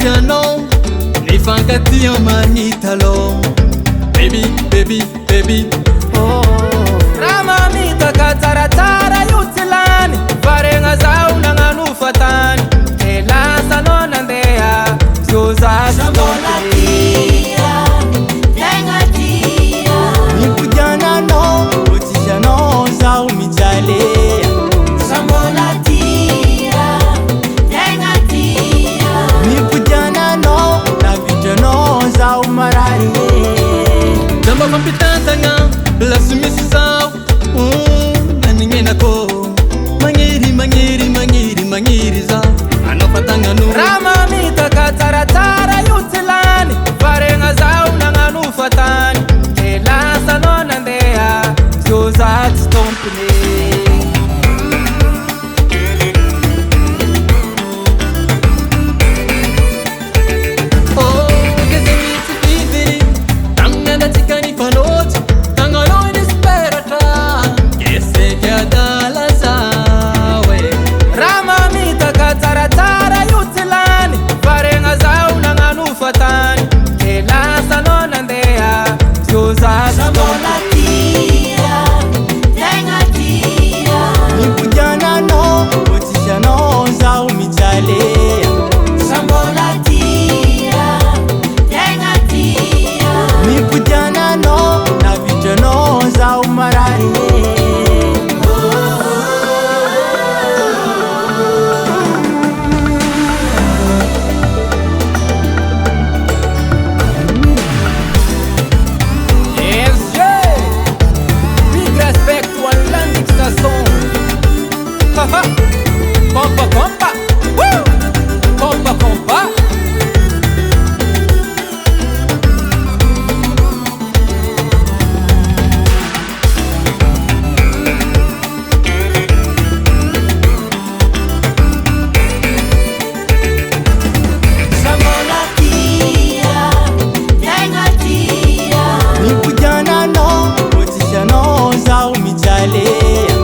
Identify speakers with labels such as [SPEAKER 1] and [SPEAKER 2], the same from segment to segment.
[SPEAKER 1] tianao nifankatia manitalo baby baby baby
[SPEAKER 2] Rama mitaka taratara yutilani varenga zao nanganu fatani ela sano nandea zoza
[SPEAKER 1] nikujana no utishano zao mijalea nikujana no na vijano zao marari zamba kompitantanga la sumisi zao naningena ko mangiri mangiri mangiri mangiri za anofatanga no
[SPEAKER 2] Rama mitaka taratara yutilani varenga zao nanganu fatani ela sano nandea zoza stompine
[SPEAKER 1] nikujana no utishano zao mijalea nikujana no na vijano zao marari
[SPEAKER 2] Compa, compa, compa, compa.
[SPEAKER 1] nikujana no utishano zao mijalea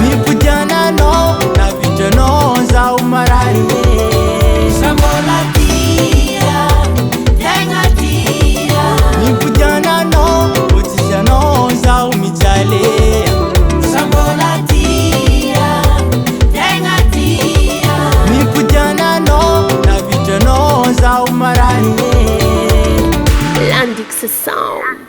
[SPEAKER 1] nikujana no na vijano zao marari nikujana no utishano zao mijalea nikujana no na vijano zao marari
[SPEAKER 3] Landix Sound.